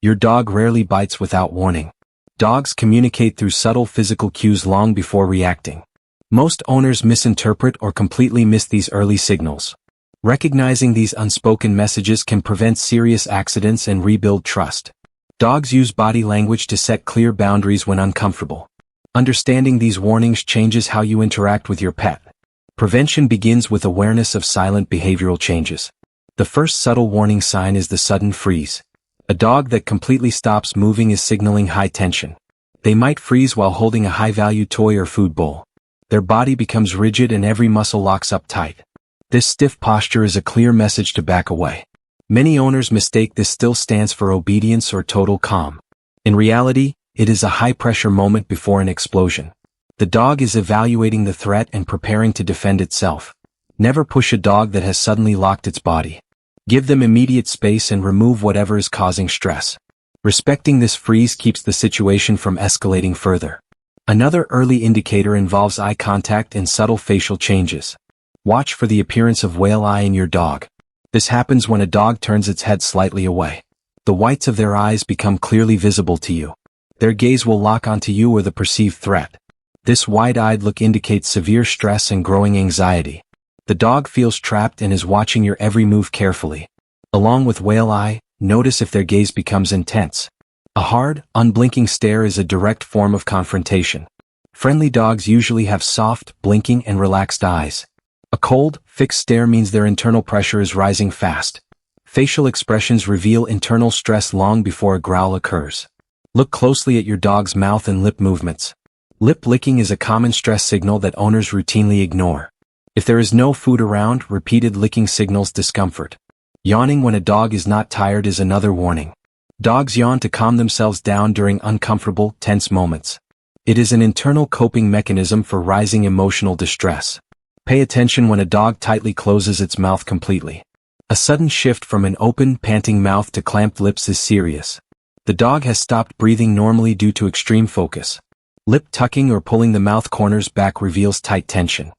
Your dog rarely bites without warning. Dogs communicate through subtle physical cues long before reacting. Most owners misinterpret or completely miss these early signals. Recognizing these unspoken messages can prevent serious accidents and rebuild trust. Dogs use body language to set clear boundaries when uncomfortable. Understanding these warnings changes how you interact with your pet. Prevention begins with awareness of silent behavioral changes. The first subtle warning sign is the sudden freeze. A dog that completely stops moving is signaling high tension. They might freeze while holding a high-value toy or food bowl. Their body becomes rigid and every muscle locks up tight. This stiff posture is a clear message to back away. Many owners mistake this still stance for obedience or total calm. In reality, it is a high-pressure moment before an explosion. The dog is evaluating the threat and preparing to defend itself. Never push a dog that has suddenly locked its body. Give them immediate space and remove whatever is causing stress. Respecting this freeze keeps the situation from escalating further. Another early indicator involves eye contact and subtle facial changes. Watch for the appearance of whale eye in your dog. This happens when a dog turns its head slightly away. The whites of their eyes become clearly visible to you. Their gaze will lock onto you or the perceived threat. This wide-eyed look indicates severe stress and growing anxiety. The dog feels trapped and is watching your every move carefully. Along with whale eye, notice if their gaze becomes intense. A hard, unblinking stare is a direct form of confrontation. Friendly dogs usually have soft, blinking and relaxed eyes. A cold, fixed stare means their internal pressure is rising fast. Facial expressions reveal internal stress long before a growl occurs. Look closely at your dog's mouth and lip movements. Lip licking is a common stress signal that owners routinely ignore. If there is no food around, repeated licking signals discomfort. Yawning when a dog is not tired is another warning. Dogs yawn to calm themselves down during uncomfortable, tense moments. It is an internal coping mechanism for rising emotional distress. Pay attention when a dog tightly closes its mouth completely. A sudden shift from an open, panting mouth to clamped lips is serious. The dog has stopped breathing normally due to extreme focus. Lip tucking or pulling the mouth corners back reveals tight tension.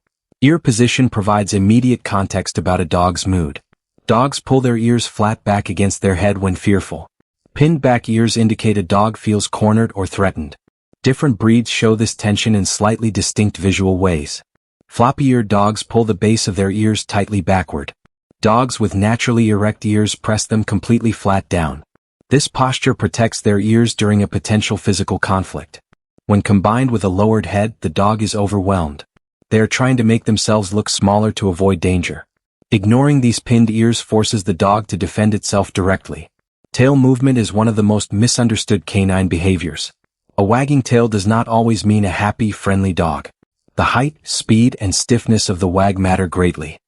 Ear position provides immediate context about a dog's mood. Dogs pull their ears flat back against their head when fearful. Pinned back ears indicate a dog feels cornered or threatened. Different breeds show this tension in slightly distinct visual ways. Floppy-eared dogs pull the base of their ears tightly backward. Dogs with naturally erect ears press them completely flat down. This posture protects their ears during a potential physical conflict. When combined with a lowered head, the dog is overwhelmed. They are trying to make themselves look smaller to avoid danger. Ignoring these pinned ears forces the dog to defend itself directly. Tail movement is one of the most misunderstood canine behaviors. A wagging tail does not always mean a happy, friendly dog. The height, speed, and stiffness of the wag matter greatly.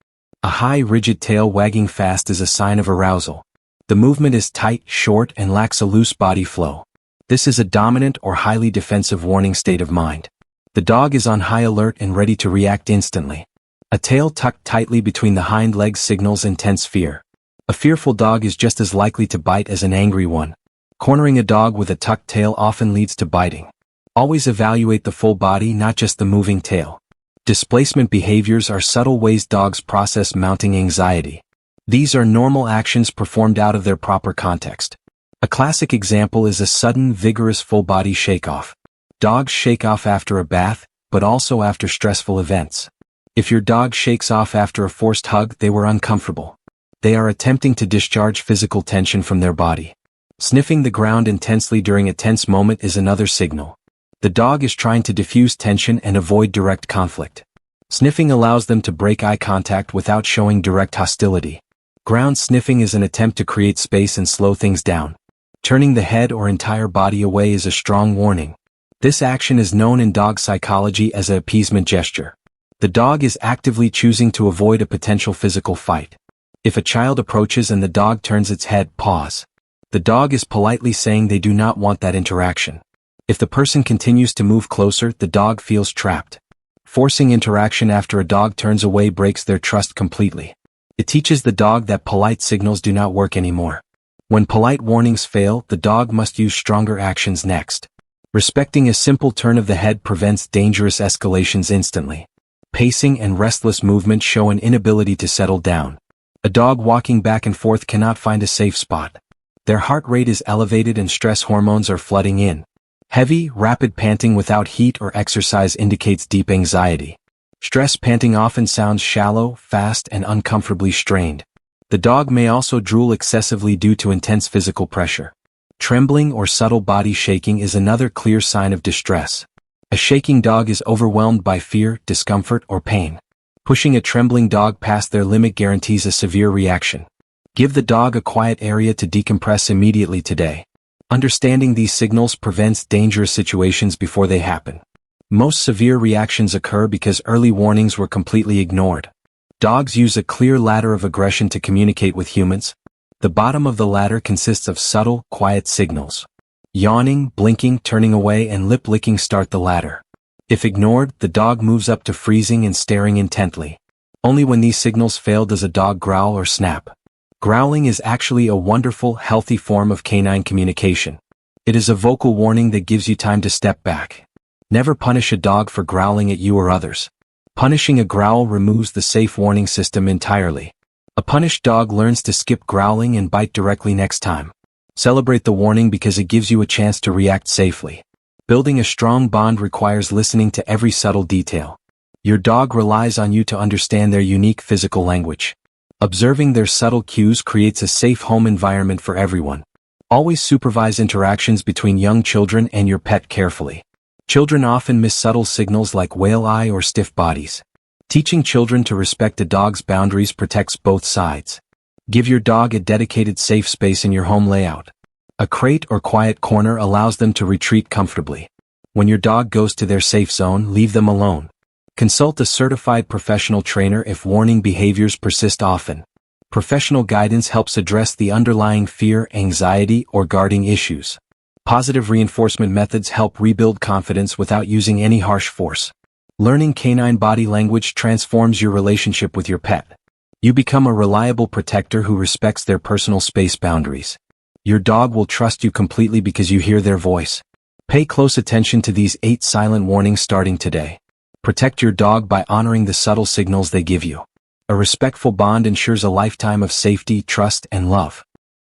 A high, rigid tail wagging fast is a sign of arousal. The movement is tight, short, and lacks a loose body flow. This is a dominant or highly defensive warning state of mind. The dog is on high alert and ready to react instantly. A tail tucked tightly between the hind legs signals intense fear. A fearful dog is just as likely to bite as an angry one. Cornering a dog with a tucked tail often leads to biting. Always evaluate the full body, not just the moving tail. Displacement behaviors are subtle ways dogs process mounting anxiety. These are normal actions performed out of their proper context. A classic example is a sudden, vigorous full-body shake-off. Dogs shake off after a bath, but also after stressful events. If your dog shakes off after a forced hug, they were uncomfortable. They are attempting to discharge physical tension from their body. Sniffing the ground intensely during a tense moment is another signal. The dog is trying to diffuse tension and avoid direct conflict. Sniffing allows them to break eye contact without showing direct hostility. Ground sniffing is an attempt to create space and slow things down. Turning the head or entire body away is a strong warning. This action is known in dog psychology as an appeasement gesture. The dog is actively choosing to avoid a potential physical fight. If a child approaches and the dog turns its head, pause. The dog is politely saying they do not want that interaction. If the person continues to move closer, the dog feels trapped. Forcing interaction after a dog turns away breaks their trust completely. It teaches the dog that polite signals do not work anymore. When polite warnings fail, the dog must use stronger actions next. Respecting a simple turn of the head prevents dangerous escalations instantly. Pacing and restless movement show an inability to settle down. A dog walking back and forth cannot find a safe spot. Their heart rate is elevated and stress hormones are flooding in. Heavy, rapid panting without heat or exercise indicates deep anxiety. Stress panting often sounds shallow, fast, and uncomfortably strained. The dog may also drool excessively due to intense physical pressure. Trembling or subtle body shaking is another clear sign of distress. A shaking dog is overwhelmed by fear, discomfort, or pain. Pushing a trembling dog past their limit guarantees a severe reaction. Give the dog a quiet area to decompress immediately today. Understanding these signals prevents dangerous situations before they happen. Most severe reactions occur because early warnings were completely ignored. Dogs use a clear ladder of aggression to communicate with humans. The bottom of the ladder consists of subtle, quiet signals. Yawning, blinking, turning away, and lip licking start the ladder. If ignored, the dog moves up to freezing and staring intently. Only when these signals fail does a dog growl or snap. Growling is actually a wonderful, healthy form of canine communication. It is a vocal warning that gives you time to step back. Never punish a dog for growling at you or others. Punishing a growl removes the safe warning system entirely. A punished dog learns to skip growling and bite directly next time. Celebrate the warning because it gives you a chance to react safely. Building a strong bond requires listening to every subtle detail. Your dog relies on you to understand their unique physical language. Observing their subtle cues creates a safe home environment for everyone. Always supervise interactions between young children and your pet carefully. Children often miss subtle signals like whale eye or stiff bodies. Teaching children to respect a dog's boundaries protects both sides. Give your dog a dedicated safe space in your home layout. A crate or quiet corner allows them to retreat comfortably. When your dog goes to their safe zone, leave them alone. Consult a certified professional trainer if warning behaviors persist often. Professional guidance helps address the underlying fear, anxiety, or guarding issues. Positive reinforcement methods help rebuild confidence without using any harsh force. Learning canine body language transforms your relationship with your pet. You become a reliable protector who respects their personal space boundaries. Your dog will trust you completely because you hear their voice. Pay close attention to these 8 silent warnings starting today. Protect your dog by honoring the subtle signals they give you. A respectful bond ensures a lifetime of safety, trust, and love.